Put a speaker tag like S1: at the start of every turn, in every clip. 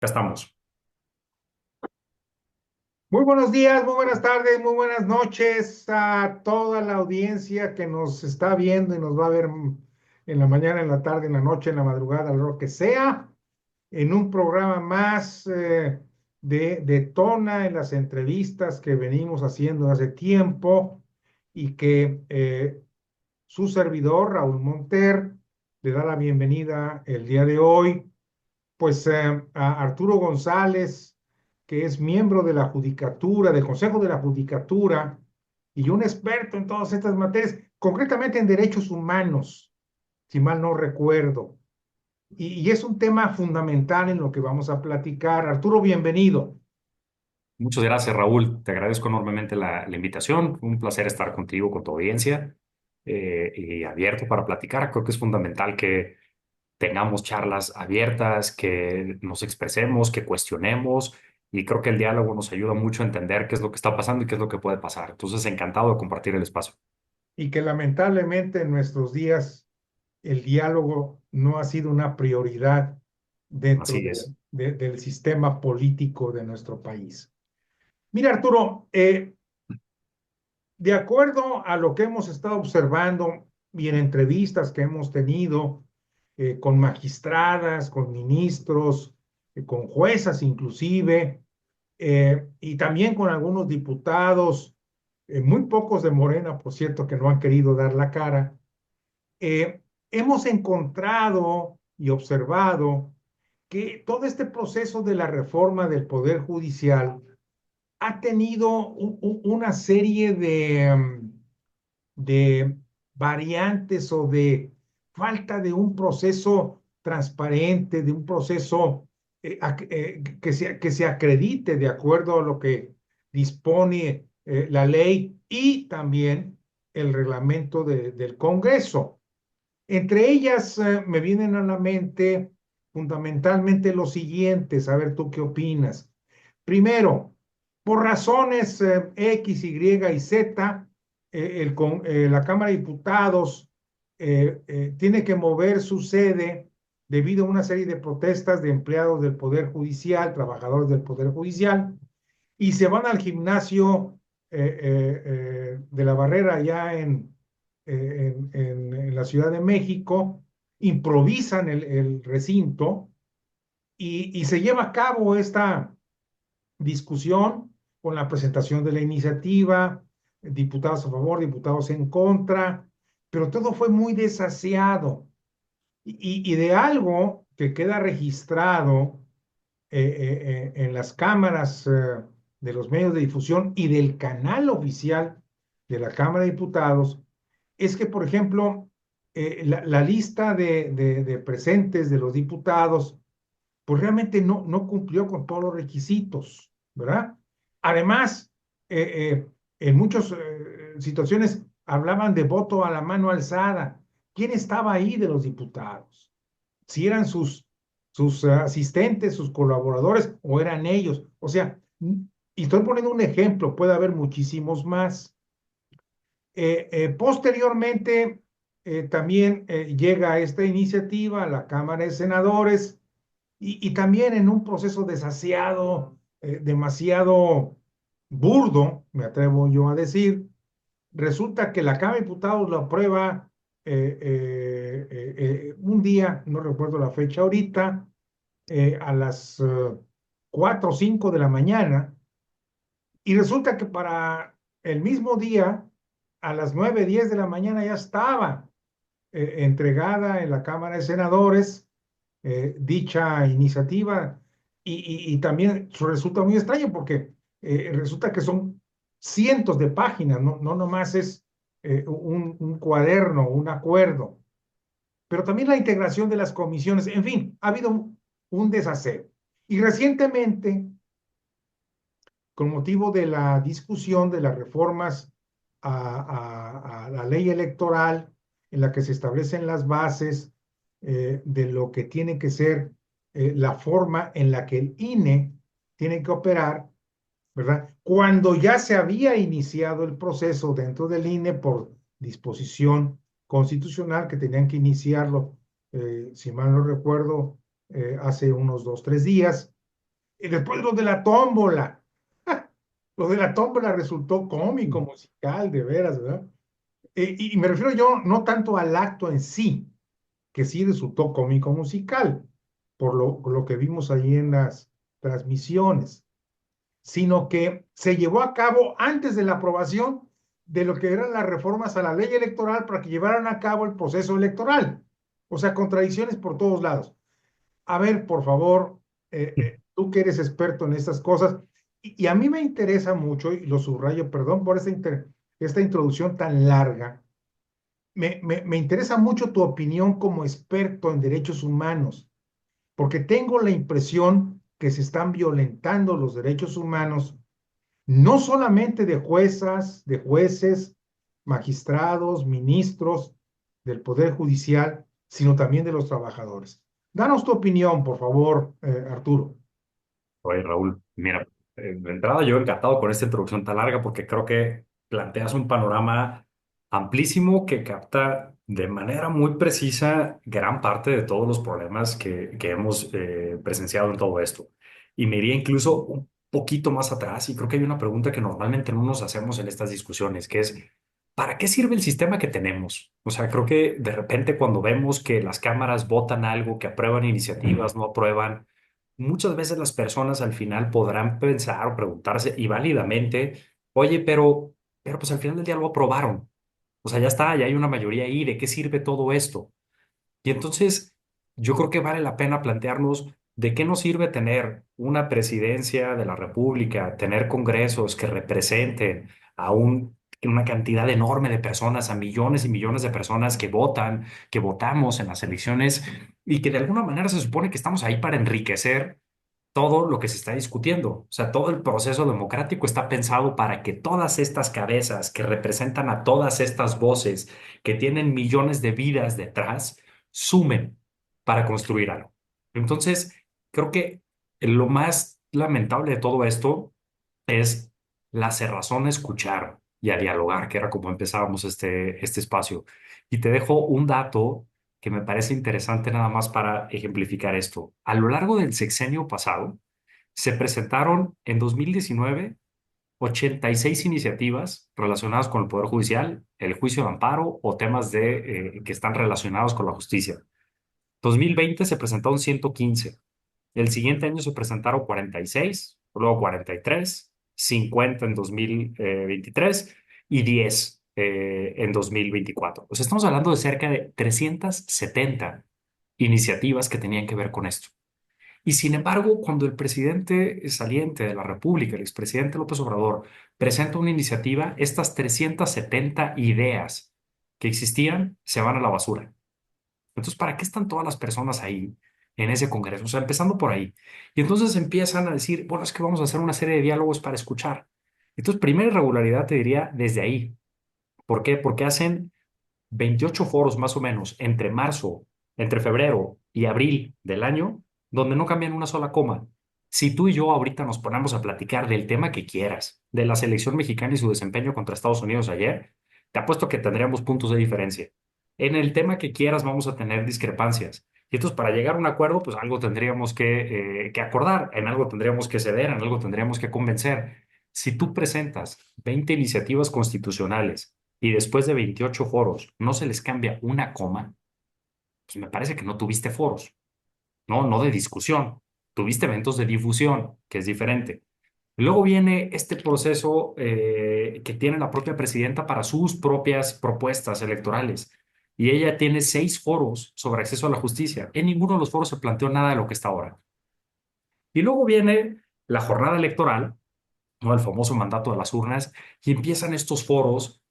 S1: Ya estamos.
S2: Muy buenos días, muy buenas tardes, muy buenas noches a toda la audiencia que nos está viendo y nos va a ver en la mañana, en la tarde, en la noche, en la madrugada, lo que sea, en un programa más de Tona en las entrevistas que venimos haciendo hace tiempo y que su servidor, Raúl Monter, le da la bienvenida el día de hoy pues a Arturo González, que es miembro de la Judicatura, del Consejo de la Judicatura, y un experto en todas estas materias, concretamente en derechos humanos, si mal no recuerdo. Y es un tema fundamental en lo que vamos a platicar. Arturo, bienvenido.
S1: Muchas gracias, Raúl. Te agradezco enormemente la invitación. Un placer estar contigo, con tu audiencia y abierto para platicar. Creo que es fundamental que tengamos charlas abiertas, que nos expresemos, que cuestionemos y creo que el diálogo nos ayuda mucho a entender qué es lo que está pasando y qué es lo que puede pasar. Entonces, encantado de compartir el espacio.
S2: Y que lamentablemente en nuestros días el diálogo no ha sido una prioridad dentro
S1: Así es.
S2: del sistema político de nuestro país. Mira, Arturo, de acuerdo a lo que hemos estado observando y en entrevistas que hemos tenido con magistradas, con ministros, con juezas inclusive, y también con algunos diputados, muy pocos de Morena, por cierto, que no han querido dar la cara, hemos encontrado y observado que todo este proceso de la reforma del Poder Judicial ha tenido una serie de variantes o de falta de un proceso transparente, de un proceso que se acredite de acuerdo a lo que dispone la ley y también el reglamento del Congreso. Entre ellas me vienen a la mente fundamentalmente los siguientes, a ver tú qué opinas. Primero, por razones X, Y y Z, la Cámara de Diputados tiene que mover su sede debido a una serie de protestas de empleados del Poder Judicial, trabajadores del Poder Judicial, y se van al gimnasio de la Barrera ya en la Ciudad de México, improvisan el recinto y se lleva a cabo esta discusión con la presentación de la iniciativa, diputados a favor, diputados en contra, pero todo fue muy desaseado y de algo que queda registrado en las cámaras de los medios de difusión y del canal oficial de la Cámara de Diputados, es que, por ejemplo, la lista de presentes de los diputados, pues realmente no cumplió con todos los requisitos, ¿verdad? Además, en muchas situaciones hablaban de voto a la mano alzada. ¿Quién estaba ahí de los diputados? Si eran sus asistentes, sus colaboradores o eran ellos. O sea, y estoy poniendo un ejemplo, puede haber muchísimos más. Posteriormente, también llega esta iniciativa a la Cámara de Senadores y también en un proceso desaseado, demasiado burdo, me atrevo yo a decir, resulta que la Cámara de Diputados lo aprueba un día, no recuerdo la fecha ahorita, a las 4 o 5 de la mañana, y resulta que para el mismo día, a las 9 10 de la mañana ya estaba entregada en la Cámara de Senadores dicha iniciativa y también resulta muy extraño porque resulta que son cientos de páginas, no nomás es un cuaderno, un acuerdo, pero también la integración de las comisiones, en fin, ha habido un desaseo. Y recientemente, con motivo de la discusión de las reformas a la ley electoral, en la que se establecen las bases de lo que tiene que ser la forma en la que el INE tiene que operar, ¿verdad? Cuando ya se había iniciado el proceso dentro del INE por disposición constitucional que tenían que iniciarlo, si mal no recuerdo, hace unos 2, 3 días, Y después lo de la tómbola. Lo de la tómbola resultó cómico, musical, de veras, ¿verdad? Y me refiero yo no tanto al acto en sí, que sí resultó cómico musical, por lo que vimos ahí en las transmisiones, sino que se llevó a cabo antes de la aprobación de lo que eran las reformas a la ley electoral para que llevaran a cabo el proceso electoral. O sea, contradicciones por todos lados. A ver, por favor, tú que eres experto en estas cosas, y a mí me interesa mucho, y lo subrayo, perdón por esta introducción tan larga, me interesa mucho tu opinión como experto en derechos humanos, porque tengo la impresión que se están violentando los derechos humanos, no solamente de juezas, de jueces, magistrados, ministros del Poder Judicial, sino también de los trabajadores. Danos tu opinión, por favor, Arturo.
S1: Oye, Raúl, mira, de entrada yo encantado con esta introducción tan larga porque creo que planteas un panorama amplísimo que capta de manera muy precisa gran parte de todos los problemas que hemos presenciado en todo esto. Y me iría incluso un poquito más atrás y creo que hay una pregunta que normalmente no nos hacemos en estas discusiones, que es, ¿para qué sirve el sistema que tenemos? O sea, creo que de repente cuando vemos que las cámaras votan algo, que aprueban iniciativas, no aprueban, muchas veces las personas al final podrán pensar o preguntarse y válidamente, oye, pero pues al final del día lo aprobaron. O sea, ya está, ya hay una mayoría ahí. ¿De qué sirve todo esto? Y entonces yo creo que vale la pena plantearnos de qué nos sirve tener una presidencia de la República, tener congresos que representen a una cantidad enorme de personas, a millones y millones de personas que votan, que votamos en las elecciones y que de alguna manera se supone que estamos ahí para enriquecer todo lo que se está discutiendo. O sea, todo el proceso democrático está pensado para que todas estas cabezas que representan a todas estas voces que tienen millones de vidas detrás, sumen para construir algo. Entonces, creo que lo más lamentable de todo esto es la cerrazón a escuchar y a dialogar, que era como empezábamos este espacio. Y te dejo un dato que me parece interesante nada más para ejemplificar esto. A lo largo del sexenio pasado, se presentaron en 2019 86 iniciativas relacionadas con el Poder Judicial, el juicio de amparo o temas que están relacionados con la justicia. 2020 se presentaron 115. El siguiente año se presentaron 46, luego 43, 50 en 2023 y 10 en 2024. O sea, estamos hablando de cerca de 370 iniciativas que tenían que ver con esto. Y sin embargo, cuando el presidente saliente de la República, el expresidente López Obrador, presenta una iniciativa, estas 370 ideas que existían se van a la basura. Entonces, ¿para qué están todas las personas ahí en ese Congreso? O sea, empezando por ahí. Y entonces empiezan a decir, bueno, es que vamos a hacer una serie de diálogos para escuchar. Entonces, primera irregularidad te diría desde ahí. ¿Por qué? Porque hacen 28 foros más o menos entre febrero y abril del año, donde no cambian una sola coma. Si tú y yo ahorita nos ponemos a platicar del tema que quieras, de la selección mexicana y su desempeño contra Estados Unidos ayer, te apuesto que tendríamos puntos de diferencia. En el tema que quieras vamos a tener discrepancias. Y entonces para llegar a un acuerdo, pues algo tendríamos que acordar, en algo tendríamos que ceder, en algo tendríamos que convencer. Si tú presentas 20 iniciativas constitucionales y después de 28 foros no se les cambia una coma, pues me parece que no tuviste foros, no, no de discusión, tuviste eventos de difusión, que es diferente. Luego viene este proceso que tiene la propia presidenta para sus propias propuestas electorales. Y ella tiene 6 foros sobre acceso a la justicia. En ninguno de los foros se planteó nada de lo que está ahora. Y luego viene la jornada electoral, ¿no? El famoso mandato de las urnas, y empiezan estos foros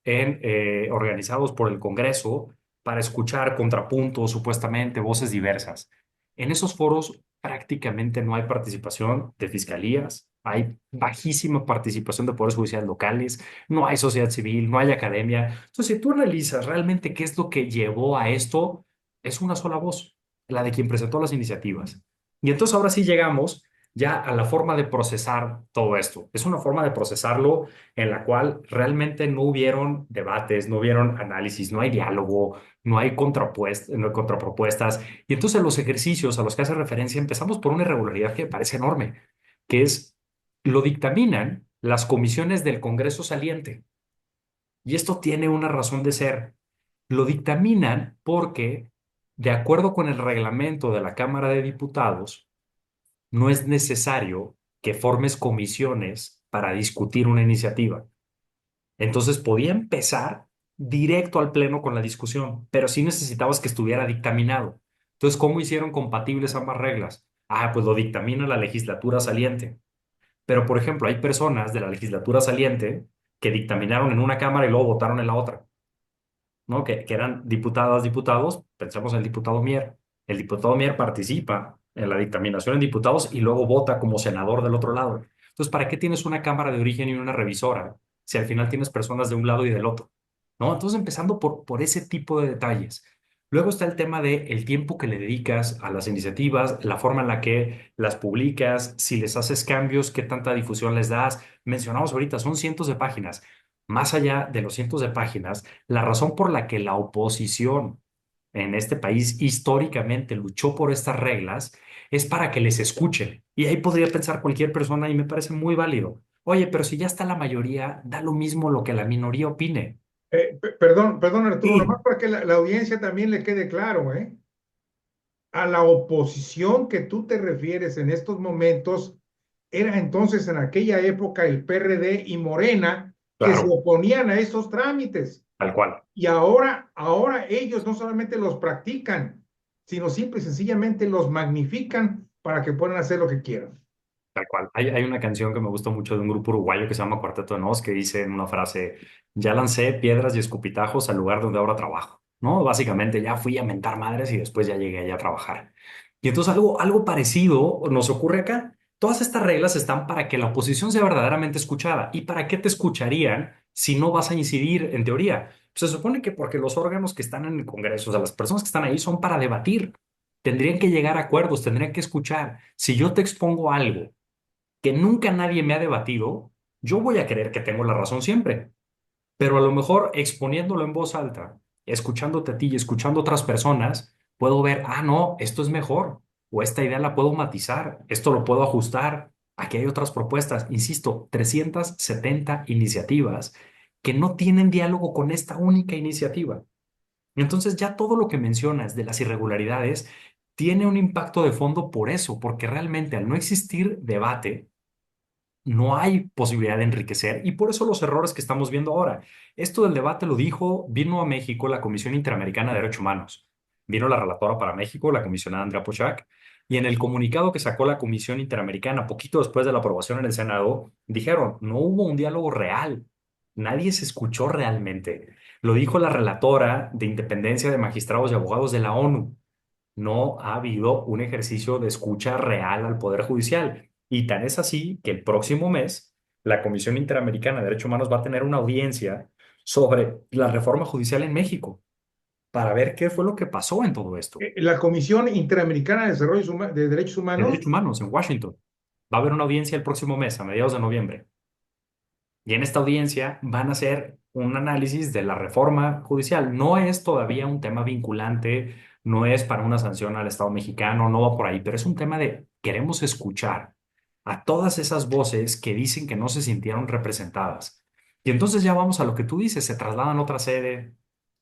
S1: organizados por el Congreso para escuchar contrapuntos, supuestamente voces diversas. En esos foros prácticamente no hay participación de fiscalías, hay bajísima participación de poderes judiciales locales, no hay sociedad civil, no hay academia. Entonces, si tú analizas realmente qué es lo que llevó a esto, es una sola voz, la de quien presentó las iniciativas. Y entonces ahora sí llegamos ya a la forma de procesar todo esto. Es una forma de procesarlo en la cual realmente no hubieron debates, no hubieron análisis, no hay diálogo, no hay contrapropuestas. Y entonces los ejercicios a los que hace referencia empezamos por una irregularidad que me parece enorme. que es, lo dictaminan las comisiones del Congreso saliente. Y esto tiene una razón de ser. Lo dictaminan porque, de acuerdo con el reglamento de la Cámara de Diputados, no es necesario que formes comisiones para discutir una iniciativa. Entonces podía empezar directo al pleno con la discusión, pero sí necesitabas que estuviera dictaminado. Entonces, ¿cómo hicieron compatibles ambas reglas? Ah, pues lo dictamina la legislatura saliente. Pero, por ejemplo, hay personas de la legislatura saliente que dictaminaron en una cámara y luego votaron en la otra, ¿no? Que eran diputadas, diputados, pensemos en el diputado Mier. El diputado Mier participa en la dictaminación en diputados y luego vota como senador del otro lado. Entonces, ¿para qué tienes una cámara de origen y una revisora si al final tienes personas de un lado y del otro? ¿No? Entonces, empezando por ese tipo de detalles. Luego está el tema de el tiempo que le dedicas a las iniciativas, la forma en la que las publicas, si les haces cambios, qué tanta difusión les das. Mencionamos ahorita, son cientos de páginas. Más allá de los cientos de páginas, la razón por la que la oposición en este país históricamente luchó por estas reglas es para que les escuchen. Y ahí podría pensar cualquier persona y me parece muy válido. Oye, pero si ya está la mayoría, da lo mismo lo que la minoría opine.
S2: Perdón, Arturo, nomás
S1: Sí,
S2: para que la audiencia también le quede claro, ¿eh? A la oposición que tú te refieres en estos momentos era entonces en aquella época el PRD y Morena que se
S1: claro,
S2: oponían a estos trámites.
S1: tal cual.
S2: Y ahora ellos no solamente los practican, sino simple y sencillamente los magnifican para que puedan hacer lo que quieran.
S1: Tal cual. Hay una canción que me gusta mucho de un grupo uruguayo que se llama Cuarteto de Nos, que dice en una frase, ya lancé piedras y escupitajos al lugar donde ahora trabajo, ¿no? Básicamente ya fui a mentar madres y después ya llegué allá a trabajar. Y entonces algo parecido nos ocurre acá. Todas estas reglas están para que la oposición sea verdaderamente escuchada. ¿Y para qué te escucharían si no vas a incidir en teoría? Pues se supone que porque los órganos que están en el Congreso, o sea, las personas que están ahí son para debatir. Tendrían que llegar a acuerdos, tendrían que escuchar. Si yo te expongo algo que nunca nadie me ha debatido, yo voy a creer que tengo la razón siempre. Pero a lo mejor exponiéndolo en voz alta, escuchándote a ti y escuchando a otras personas, puedo ver, ah, no, esto es mejor, o esta idea la puedo matizar, esto lo puedo ajustar. Aquí hay otras propuestas, insisto, 370 iniciativas que no tienen diálogo con esta única iniciativa. Entonces ya todo lo que mencionas de las irregularidades tiene un impacto de fondo por eso, porque realmente al no existir debate, no hay posibilidad de enriquecer y por eso los errores que estamos viendo ahora. Esto del debate lo dijo, vino a México la Comisión Interamericana de Derechos Humanos, vino la relatora para México, la comisionada Andrea Pochac, y en el comunicado que sacó la Comisión Interamericana poquito después de la aprobación en el Senado, dijeron, no hubo un diálogo real, nadie se escuchó realmente. Lo dijo la relatora de independencia de magistrados y abogados de la ONU, no ha habido un ejercicio de escucha real al Poder Judicial. Y tan es así que el próximo mes la Comisión Interamericana de Derechos Humanos va a tener una audiencia sobre la reforma judicial en México para ver qué fue lo que pasó en todo esto.
S2: La Comisión Interamericana de de Derechos
S1: De
S2: Humanos.
S1: Derechos Humanos en Washington. Va a haber una audiencia el próximo mes, a mediados de noviembre. Y en esta audiencia van a hacer un análisis de la reforma judicial. No es todavía un tema vinculante, no es para una sanción al Estado mexicano, no va por ahí, pero es un tema de queremos escuchar a todas esas voces que dicen que no se sintieron representadas. Y entonces ya vamos a lo que tú dices, se trasladan a otra sede,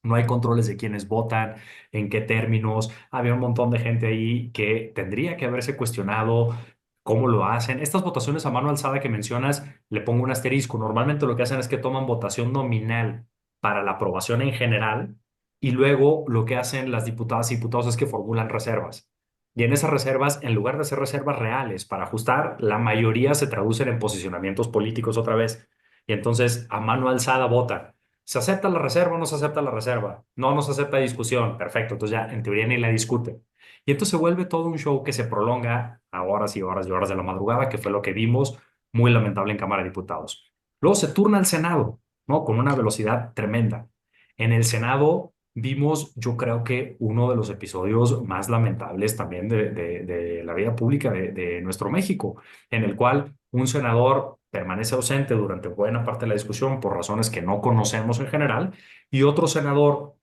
S1: no hay controles de quiénes votan, en qué términos, había un montón de gente ahí que tendría que haberse cuestionado cómo lo hacen. Estas votaciones a mano alzada que mencionas, le pongo un asterisco. Normalmente lo que hacen es que toman votación nominal para la aprobación en general y luego lo que hacen las diputadas y diputados es que formulan reservas. Y en esas reservas, en lugar de hacer reservas reales para ajustar, la mayoría se traducen en posicionamientos políticos otra vez. Y entonces a mano alzada votan. ¿Se acepta la reserva o no se acepta la reserva? No, no se acepta discusión. Perfecto, entonces ya en teoría ni la discuten. Y entonces se vuelve todo un show que se prolonga a horas y horas y horas de la madrugada, que fue lo que vimos, muy lamentable en Cámara de Diputados. Luego se turna al Senado, ¿no? Con una velocidad tremenda. En el Senado vimos, yo creo que uno de los episodios más lamentables también de la vida pública de nuestro México, en el cual un senador permanece ausente durante buena parte de la discusión por razones que no conocemos en general, y otro senador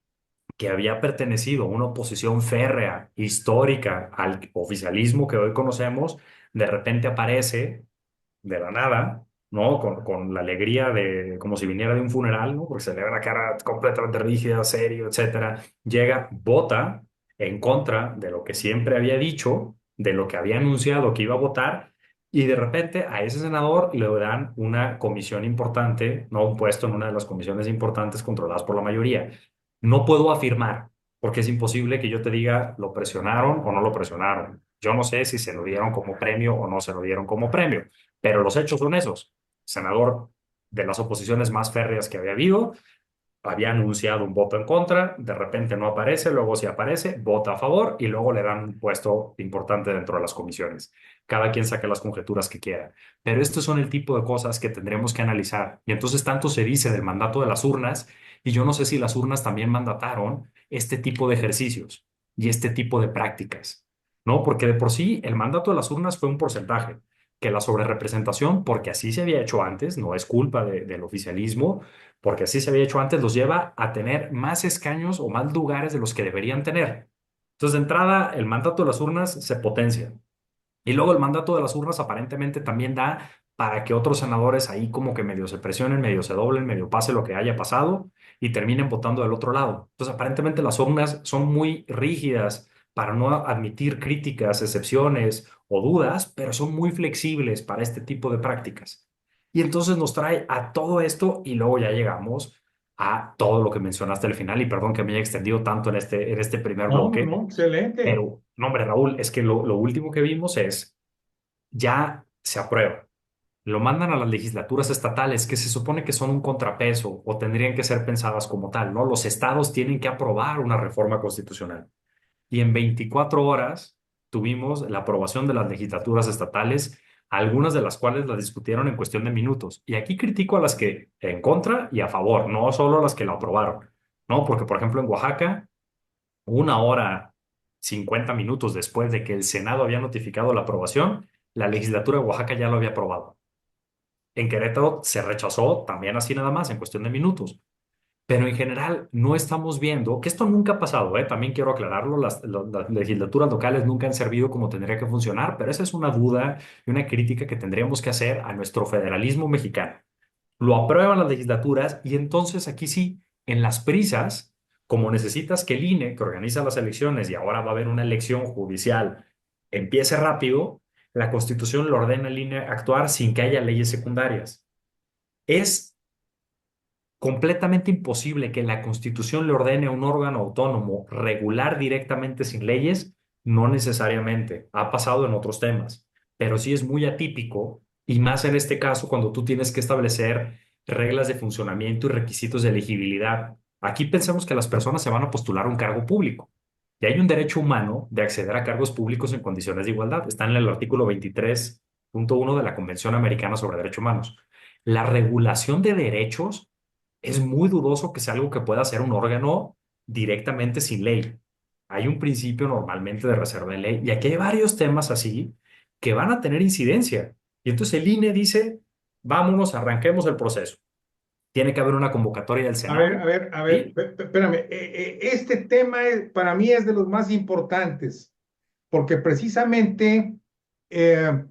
S1: que había pertenecido a una oposición férrea, histórica, al oficialismo que hoy conocemos, de repente aparece de la nada, ¿no? Con la alegría de, como si viniera de un funeral, ¿no? Porque se le ve la cara completamente rígida, serio, etcétera. Llega, vota en contra de lo que siempre había dicho, de lo que había anunciado que iba a votar, y de repente a ese senador le dan una comisión importante, ¿no? Un puesto en una de las comisiones importantes controladas por la mayoría. No puedo afirmar, porque es imposible que yo te diga lo presionaron o no lo presionaron. Yo no sé si se lo dieron como premio o no se lo dieron como premio, pero los hechos son esos. Senador de las oposiciones más férreas que había habido, había anunciado un voto en contra, de repente no aparece, luego sí aparece, vota a favor y luego le dan un puesto importante dentro de las comisiones. Cada quien saque las conjeturas que quiera. Pero estos son el tipo de cosas que tendremos que analizar. Y entonces tanto se dice del mandato de las urnas, y yo no sé si las urnas también mandataron este tipo de ejercicios y este tipo de prácticas, ¿no? Porque de por sí el mandato de las urnas fue un porcentaje, que la sobrerepresentación, porque así se había hecho antes, no es culpa del oficialismo, porque así se había hecho antes, los lleva a tener más escaños o más lugares de los que deberían tener. Entonces, de entrada, el mandato de las urnas se potencia. Y luego el mandato de las urnas aparentemente también da para que otros senadores ahí como que medio se presionen, medio se doblen, medio pase lo que haya pasado y terminen votando del otro lado. Entonces, aparentemente las urnas son muy rígidas para no admitir críticas, excepciones o dudas, pero son muy flexibles para este tipo de prácticas. Y entonces nos trae a todo esto y luego ya llegamos a todo lo que mencionaste al final y perdón que me haya extendido tanto en este primer
S2: No, no,
S1: bloque,
S2: no, excelente.
S1: pero no, hombre, Raúl, es que lo último que vimos es ya se aprueba. Lo mandan a las legislaturas estatales, que se supone que son un contrapeso o tendrían que ser pensadas como tal, ¿no? Los estados tienen que aprobar una reforma constitucional. Y en 24 horas tuvimos la aprobación de las legislaturas estatales, algunas de las cuales las discutieron en cuestión de minutos. Y aquí critico a las que en contra y a favor, no solo a las que la aprobaron, ¿no? Porque, por ejemplo, en Oaxaca, 1 hora 50 minutos después de que el Senado había notificado la aprobación, la legislatura de Oaxaca ya lo había aprobado. En Querétaro se rechazó también así nada más, en cuestión de minutos. Pero en general no estamos viendo, que esto nunca ha pasado, ¿eh? También quiero aclararlo, las legislaturas locales nunca han servido como tendría que funcionar, pero esa es una duda y una crítica que tendríamos que hacer a nuestro federalismo mexicano. Lo aprueban las legislaturas y entonces aquí sí, en las prisas, como necesitas que el INE, que organiza las elecciones y ahora va a haber una elección judicial, empiece rápido, la Constitución le ordena al INE actuar sin que haya leyes secundarias. Es completamente imposible que la Constitución le ordene a un órgano autónomo regular directamente sin leyes, no necesariamente. Ha pasado en otros temas, pero sí es muy atípico y más en este caso cuando tú tienes que establecer reglas de funcionamiento y requisitos de elegibilidad. Aquí pensemos que las personas se van a postular a un cargo público y hay un derecho humano de acceder a cargos públicos en condiciones de igualdad. Está en el artículo 23.1 de la Convención Americana sobre Derechos Humanos. La regulación de derechos es muy dudoso que sea algo que pueda hacer un órgano directamente sin ley. Hay un principio normalmente de reserva de ley y aquí hay varios temas así que van a tener incidencia. Y entonces el INE dice, vámonos, arranquemos el proceso. Tiene que haber una convocatoria del
S2: A ver,
S1: Senado.
S2: a ver, a ver,
S1: ¿Sí?
S2: espérame. Este tema para mí es de los más importantes, porque precisamente eh,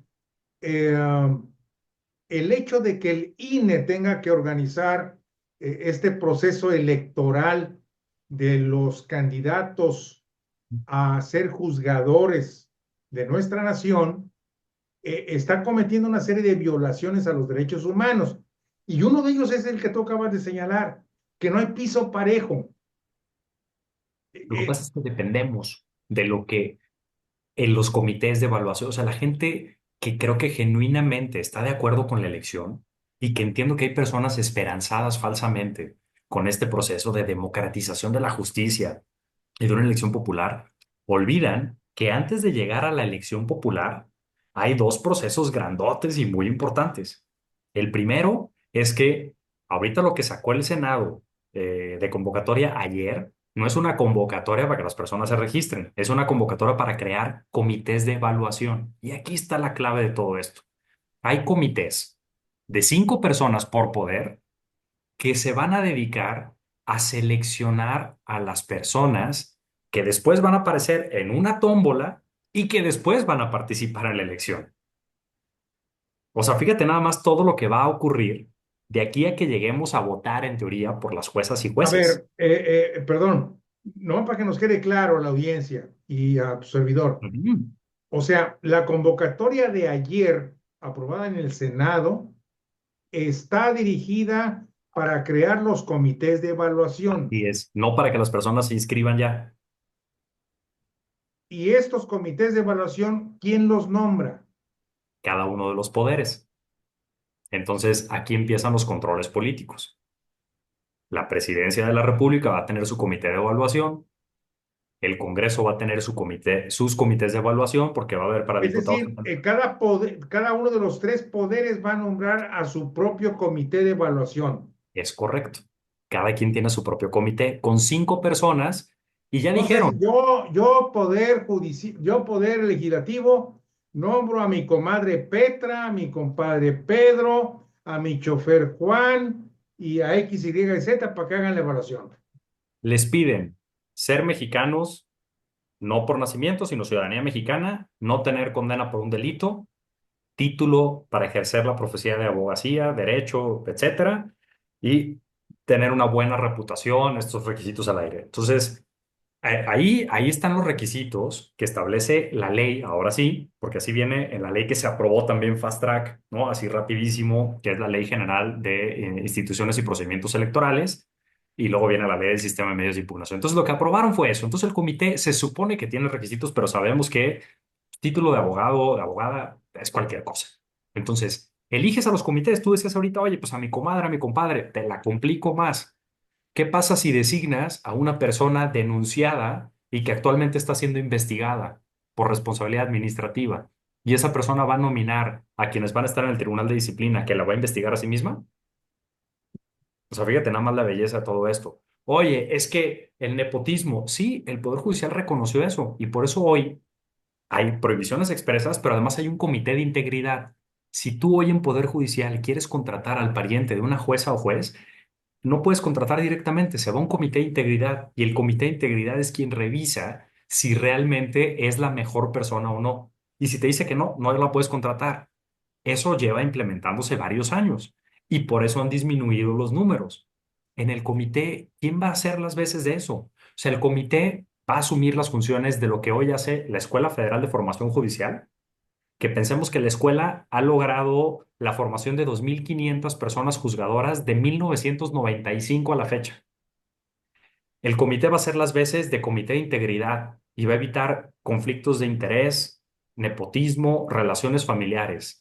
S2: eh, el hecho de que el INE tenga que organizar este proceso electoral de los candidatos a ser juzgadores de nuestra nación, está cometiendo una serie de violaciones a los derechos humanos. Y uno de ellos es el que tú acabas de señalar, que no hay piso parejo.
S1: Lo que pasa
S2: Eh,
S1: es que dependemos de lo que en los comités de evaluación, o sea, la gente que creo que genuinamente está de acuerdo con la elección y que entiendo que hay personas esperanzadas falsamente con este proceso de democratización de la justicia y de una elección popular, olvidan que antes de llegar a la elección popular hay dos procesos grandotes y muy importantes. El primero es que ahorita lo que sacó el Senado de convocatoria ayer no es una convocatoria para que las personas se registren, es una convocatoria para crear comités de evaluación. Y aquí está la clave de todo esto. Hay comités de 5 personas por poder que se van a dedicar a seleccionar a las personas que después van a aparecer en una tómbola y que después van a participar en la elección. O sea, fíjate nada más todo lo que va a ocurrir de aquí a que lleguemos a votar en teoría por las juezas y
S2: A
S1: jueces.
S2: ver, perdón, no para que nos quede claro a la audiencia y a tu servidor.
S1: Ujú.
S2: O sea, la convocatoria de ayer, aprobada en el Senado, está dirigida para crear los comités de evaluación.
S1: Y es no para que las personas se inscriban ya,
S2: Y estos comités de evaluación, ¿quién los nombra?
S1: cada uno de los poderes. Entonces, aquí empiezan los controles políticos. La presidencia de la República va a tener su comité de evaluación, el Congreso va a tener su comité, sus comités de evaluación, porque va a haber para
S2: Es
S1: diputados.
S2: decir, cada uno de los tres poderes va a nombrar a su propio comité de evaluación.
S1: Es correcto. Cada quien tiene su propio comité con 5 personas y ya
S2: Entonces,
S1: dijeron,
S2: yo poder legislativo, nombro a mi comadre Petra, a mi compadre Pedro, a mi chofer Juan y a X, Y, Z para que hagan la evaluación.
S1: les piden ser mexicanos, no por nacimiento, sino ciudadanía mexicana, no tener condena por un delito, título para ejercer la profesión de abogacía, derecho, etcétera, y tener una buena reputación, estos requisitos al aire. Entonces, ahí están los requisitos que establece la ley, ahora sí, porque así viene en la ley que se aprobó también Fast Track, ¿no? Así rapidísimo, que es la Ley General de Instituciones y Procedimientos Electorales, y luego viene la Ley del Sistema de Medios de Impugnación. Entonces, lo que aprobaron fue eso. Entonces, el comité se supone que tiene requisitos, pero sabemos que título de abogado, de abogada, es cualquier cosa. Entonces, eliges a los comités. Tú decías ahorita, oye, pues a mi comadre, a mi compadre, te la complico más. ¿Qué pasa si designas a una persona denunciada y que actualmente está siendo investigada por responsabilidad administrativa? Y esa persona va a nominar a quienes van a estar en el Tribunal de Disciplina, que la va a investigar a sí misma. O sea, fíjate nada más la belleza de todo esto. Oye, es que el nepotismo, sí, el Poder Judicial reconoció eso y por eso hoy hay prohibiciones expresas, pero además hay un comité de integridad. Si tú hoy en Poder Judicial quieres contratar al pariente de una jueza o juez, no puedes contratar directamente, se va a un comité de integridad y el comité de integridad es quien revisa si realmente es la mejor persona o no. Y si te dice que no, no la puedes contratar. Eso lleva implementándose varios años y por eso han disminuido los números. En el comité, ¿quién va a hacer las veces de eso? O sea, el comité va a asumir las funciones de lo que hoy hace la Escuela Federal de Formación Judicial, que pensemos que la escuela ha logrado la formación de 2.500 personas juzgadoras de 1995 a la fecha. El comité va a hacer las veces de comité de integridad y va a evitar conflictos de interés, nepotismo, relaciones familiares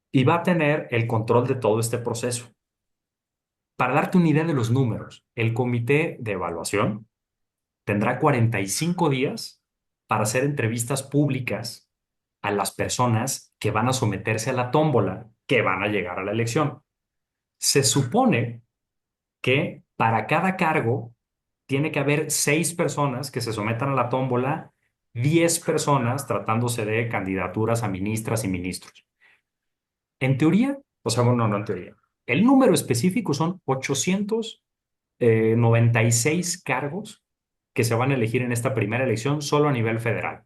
S1: y va a tener el control de todo este proceso. Para darte una idea de los números, el comité de evaluación tendrá 45 días para hacer entrevistas públicas a las personas que van a someterse a la tómbola, que van a llegar a la elección. Se supone que para cada cargo tiene que haber 6 personas que se sometan a la tómbola, 10 personas tratándose de candidaturas a ministras y ministros. En teoría, o sea, bueno, no en teoría, el número específico son 896 cargos que se van a elegir en esta primera elección solo a nivel federal.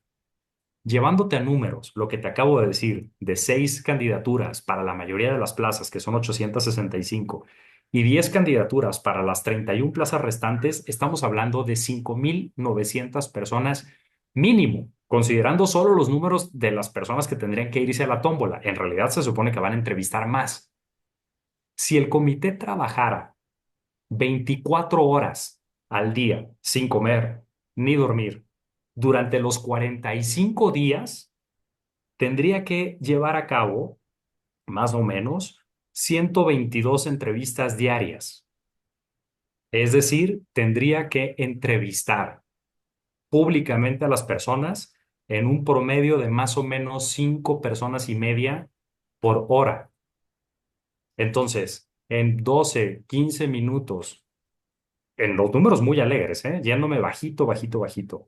S1: Llevándote a números, lo que te acabo de decir, de 6 candidaturas para la mayoría de las plazas, que son 865, y 10 candidaturas para las 31 plazas restantes, estamos hablando de 5.900 personas mínimo, considerando solo los números de las personas que tendrían que irse a la tómbola. En realidad se supone que van a entrevistar más. Si el comité trabajara 24 horas al día sin comer ni dormir durante los 45 días, tendría que llevar a cabo más o menos 122 entrevistas diarias. Es decir, tendría que entrevistar públicamente a las personas en un promedio de más o menos 5 personas y media por hora. Entonces, en 12, 15 minutos, en los números muy alegres, yéndome bajito, bajito, bajito.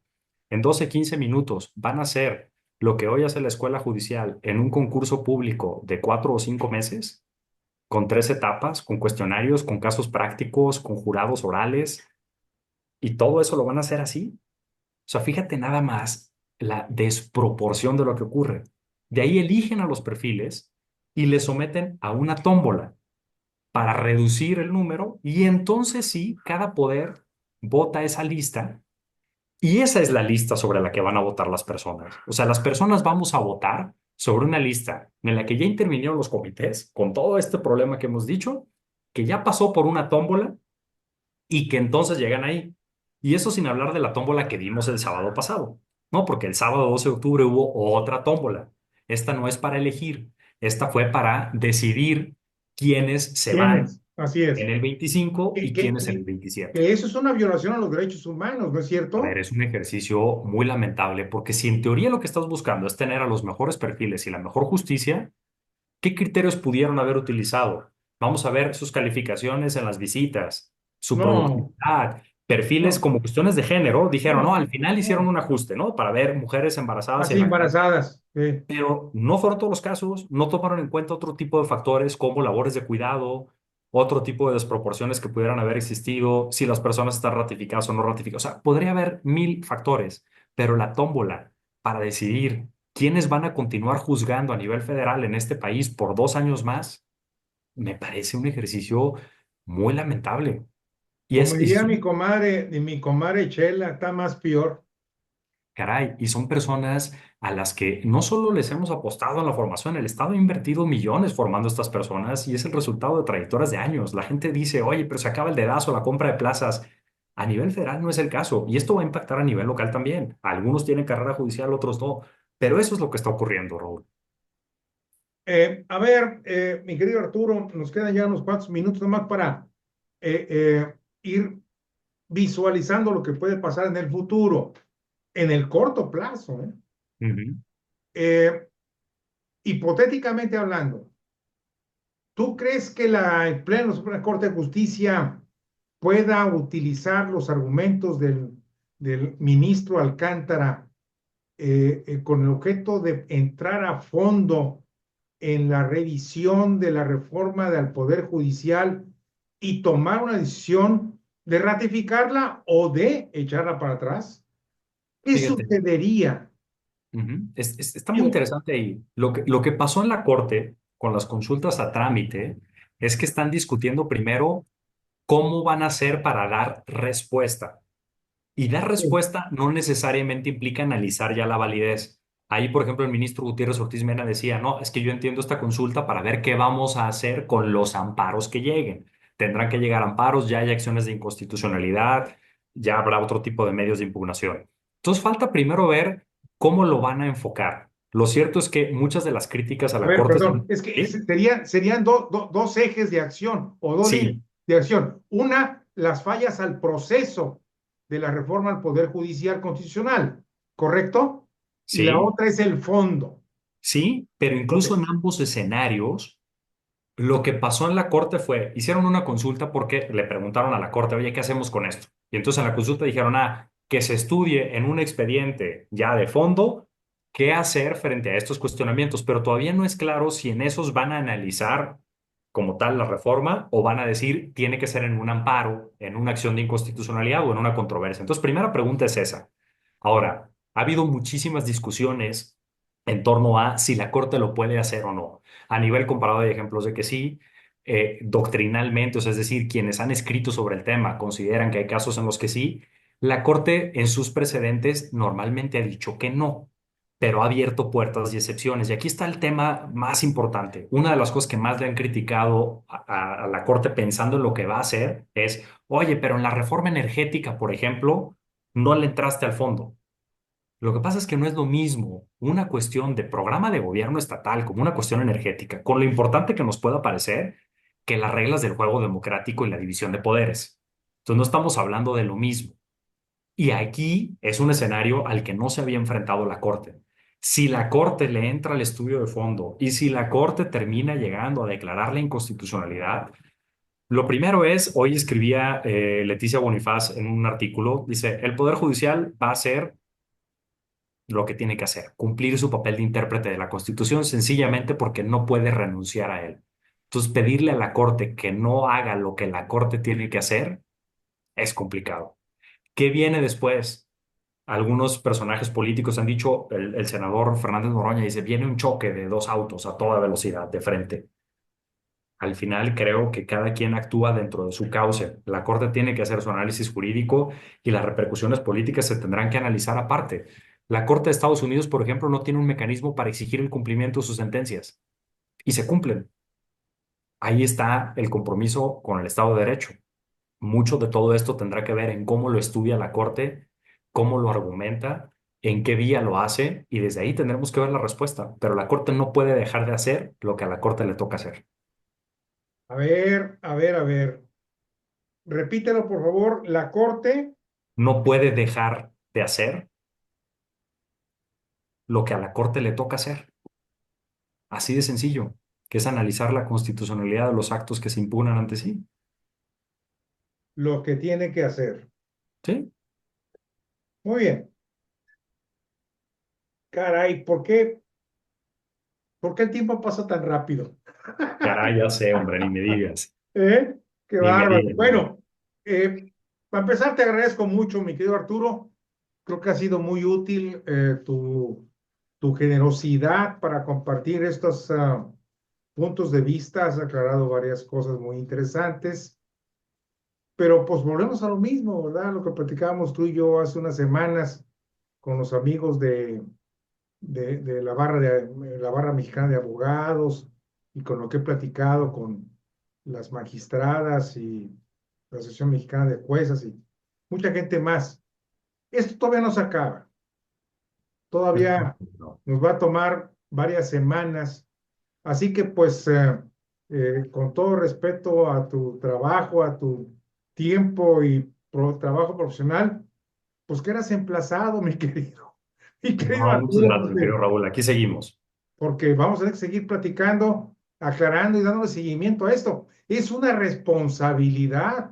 S1: En 12, 15 minutos van a hacer lo que hoy hace la escuela judicial en un concurso público de 4 o 5 meses, con 3 etapas, con cuestionarios, con casos prácticos, con jurados orales, y todo eso lo van a hacer así. O sea, fíjate nada más la desproporción de lo que ocurre. De ahí eligen a los perfiles y le someten a una tómbola para reducir el número y entonces sí, cada poder vota esa lista y esa es la lista sobre la que van a votar las personas. O sea, las personas vamos a votar sobre una lista en la que ya intervinieron los comités con todo este problema que hemos dicho, que ya pasó por una tómbola y que entonces llegan ahí. Y eso sin hablar de la tómbola que vimos el sábado pasado, ¿no? Porque el sábado 12 de octubre hubo otra tómbola. Esta no es para elegir, esta fue para decidir quiénes se van
S2: ¿Quiénes? Así
S1: en
S2: es.
S1: el 25
S2: Que,
S1: y
S2: que,
S1: quiénes en el
S2: que,
S1: 27.
S2: que eso es una violación a los derechos humanos, ¿no es
S1: A ver,
S2: cierto?
S1: es un ejercicio muy lamentable porque si en teoría lo que estás buscando es tener a los mejores perfiles y la mejor justicia, ¿qué criterios pudieron haber utilizado? Vamos a ver sus calificaciones en las visitas, su
S2: No,
S1: productividad, perfiles
S2: no,
S1: como cuestiones de género. Dijeron, no,
S2: no,
S1: al final hicieron
S2: no.
S1: un ajuste, ¿no? Para ver mujeres embarazadas en
S2: Así,
S1: la casa.
S2: embarazadas.
S1: Pero no fueron todos los casos, no tomaron en cuenta otro tipo de factores como labores de cuidado, otro tipo de desproporciones que pudieran haber existido, si las personas están ratificadas o no ratificadas. O sea, podría haber mil factores, pero la tómbola para decidir quiénes van a continuar juzgando a nivel federal en este país por 2 años más, me parece un ejercicio muy lamentable. Y
S2: Como
S1: es, y
S2: diría
S1: son
S2: mi comadre Chela, está más peor.
S1: Caray, y son personas a las que no solo les hemos apostado en la formación, el Estado ha invertido millones formando a estas personas y es el resultado de trayectorias de años. La gente dice, oye, pero se acaba el dedazo, la compra de plazas. A nivel federal no es el caso y esto va a impactar a nivel local también. Algunos tienen carrera judicial, otros no, pero eso es lo que está ocurriendo, Raúl.
S2: A ver, mi querido Arturo, nos quedan ya unos cuantos minutos nomás para ir visualizando lo que puede pasar en el futuro, en el corto plazo.
S1: Ujú.
S2: Eh, Hipotéticamente hablando, ¿tú crees que el Pleno Suprema Corte de Justicia pueda utilizar los argumentos del ministro Alcántara con el objeto de entrar a fondo en la revisión de la reforma del Poder Judicial y tomar una decisión de ratificarla o de echarla para atrás? ¿Qué
S1: Fíjate,
S2: sucedería?
S1: ujú. Está muy
S2: Digo,
S1: interesante ahí. Lo que pasó en la Corte con las consultas a trámite es que están discutiendo primero cómo van a hacer para dar respuesta. Y dar respuesta no necesariamente implica analizar ya la validez. Ahí, por ejemplo, el ministro Gutiérrez Ortiz Mena decía, no, es que yo entiendo esta consulta para ver qué vamos a hacer con los amparos que lleguen. Tendrán que llegar amparos, ya hay acciones de inconstitucionalidad, ya habrá otro tipo de medios de impugnación. Entonces, falta primero ver cómo lo van a enfocar. Lo cierto es que muchas de las críticas a
S2: a
S1: la
S2: ver,
S1: Corte
S2: perdón,
S1: son,
S2: es que
S1: ¿sí?
S2: serían dos ejes de acción o dos líneas
S1: Sí,
S2: de acción. Una, las fallas al proceso de la reforma al Poder Judicial Constitucional, ¿correcto? Y la
S1: sí,
S2: otra es el fondo.
S1: sí, pero
S2: Ok.
S1: incluso en ambos escenarios. Lo que pasó en la corte fue, hicieron una consulta porque le preguntaron a la corte, oye, ¿qué hacemos con esto? Y entonces en la consulta dijeron, que se estudie en un expediente ya de fondo qué hacer frente a estos cuestionamientos, pero todavía no es claro si en esos van a analizar como tal la reforma o van a decir tiene que ser en un amparo, en una acción de inconstitucionalidad o en una controversia. Entonces, primera pregunta es esa. Ahora, ha habido muchísimas discusiones en torno a si la corte lo puede hacer o no. A nivel comparado hay ejemplos de que sí, doctrinalmente, o sea, es decir, quienes han escrito sobre el tema consideran que hay casos en los que sí. La Corte en sus precedentes normalmente ha dicho que no, pero ha abierto puertas y excepciones. Y aquí está el tema más importante. Una de las cosas que más le han criticado a la Corte pensando en lo que va a hacer es, oye, pero en la reforma energética, por ejemplo, no le entraste al fondo. Lo que pasa es que no es lo mismo una cuestión de programa de gobierno estatal como una cuestión energética, con lo importante que nos pueda parecer que las reglas del juego democrático y la división de poderes. Entonces no estamos hablando de lo mismo. Y aquí es un escenario al que no se había enfrentado la Corte. Si la Corte le entra al estudio de fondo y si la Corte termina llegando a declarar la inconstitucionalidad, lo primero es, hoy escribía Leticia Bonifaz en un artículo, dice, el Poder Judicial va a ser lo que tiene que hacer, cumplir su papel de intérprete de la Constitución sencillamente porque no puede renunciar a él. Entonces, pedirle a la Corte que no haga lo que la Corte tiene que hacer es complicado. ¿Qué viene después? Algunos personajes políticos han dicho, el senador Fernández Noroña dice, viene un choque de dos autos a toda velocidad de frente. Al final creo que cada quien actúa dentro de su cauce. La Corte tiene que hacer su análisis jurídico y las repercusiones políticas se tendrán que analizar aparte. La Corte de Estados Unidos, por ejemplo, no tiene un mecanismo para exigir el cumplimiento de sus sentencias y se cumplen. Ahí está el compromiso con el Estado de Derecho. Mucho de todo esto tendrá que ver en cómo lo estudia la Corte, cómo lo argumenta, en qué vía lo hace, y desde ahí tendremos que ver la respuesta. Pero la Corte no puede dejar de hacer lo que a la Corte le toca hacer.
S2: A ver, a ver, a ver. Repítelo, por favor. La Corte,
S1: No puede dejar de hacer lo que a la Corte le toca hacer. Así de sencillo, que es analizar la constitucionalidad de los actos que se impugnan ante sí.
S2: lo que tiene que hacer.
S1: ¿Sí?
S2: Muy bien. Caray, ¿por qué el tiempo pasa tan rápido?
S1: Caray, ya sé, hombre, ni me digas.
S2: ¿Eh? Qué
S1: Ni me
S2: bárbaro.
S1: digas.
S2: Bueno, para empezar, te agradezco mucho, mi querido Arturo. Creo que ha sido muy útil tu generosidad para compartir estos puntos de vista. Has aclarado varias cosas muy interesantes, pero pues volvemos a lo mismo, ¿verdad? Lo que platicábamos tú y yo hace unas semanas con los amigos de la barra mexicana de abogados y con lo que he platicado con las magistradas y la Asociación Mexicana de Juezas y mucha gente más. Esto todavía no se acaba, todavía
S1: No.
S2: nos va a tomar varias semanas, así que pues con todo respeto a tu trabajo, a tu tiempo y trabajo profesional, pues quedas emplazado, mi querido
S1: No, muchas
S2: Arturo,
S1: gracias, mi querido Raúl. Aquí seguimos.
S2: porque vamos a tener que seguir platicando, aclarando y dándole seguimiento a esto. Es una responsabilidad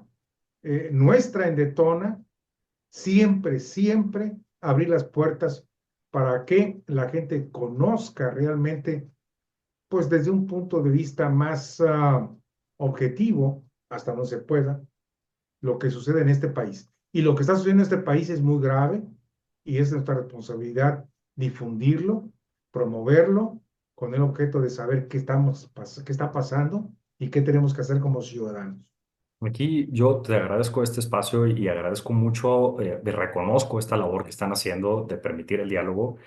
S2: nuestra en Detona siempre, siempre abrir las puertas para que la gente conozca realmente, pues desde un punto de vista más objetivo, hasta donde se pueda, lo que sucede en este país. Y lo que está sucediendo en este país es muy grave y es nuestra responsabilidad difundirlo, promoverlo, con el objeto de saber qué está pasando y qué tenemos que hacer como ciudadanos.
S1: Aquí yo te agradezco este espacio y agradezco mucho, reconozco esta labor que están haciendo de permitir el diálogo.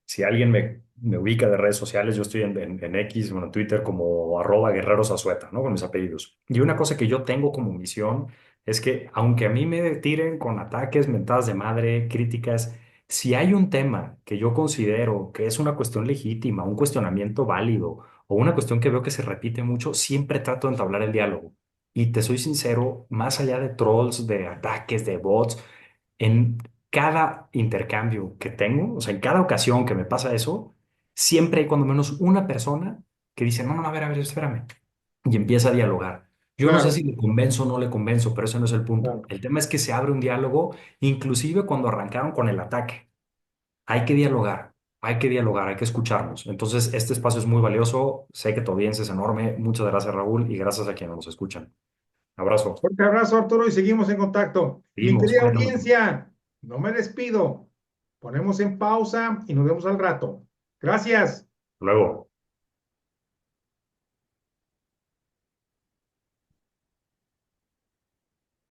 S1: Si alguien me ubica de redes sociales, yo estoy en X, bueno, en Twitter como @guerrerosazueta, ¿no? Con mis apellidos. Y una cosa que yo tengo como misión es que aunque a mí me tiren con ataques, mentadas de madre, críticas, si hay un tema que yo considero que es una cuestión legítima, un cuestionamiento válido o una cuestión que veo que se repite mucho, siempre trato de entablar el diálogo. Y te soy sincero, más allá de trolls, de ataques, de bots, en cada intercambio que tengo, o sea, en cada ocasión que me pasa eso, siempre hay cuando menos una persona que dice, no, no, a ver, espérame, y empieza a dialogar. Yo no sé
S2: Claro,
S1: si le convenzo o no le convenzo, pero ese no es el punto.
S2: claro.
S1: El tema es que se abre un diálogo, inclusive cuando arrancaron con el ataque. Hay que dialogar, hay que dialogar, hay que escucharnos. Entonces, este espacio es muy valioso, sé que tu audiencia es enorme. Muchas gracias, Raúl, y gracias a quienes nos escuchan. Abrazo.
S2: Fuerte abrazo, Arturo, y seguimos en contacto. Mi
S1: Seguimos,
S2: querida
S1: cuídate mucho.
S2: audiencia, no me despido. Ponemos en pausa y nos vemos al rato. Gracias.
S1: Hasta luego.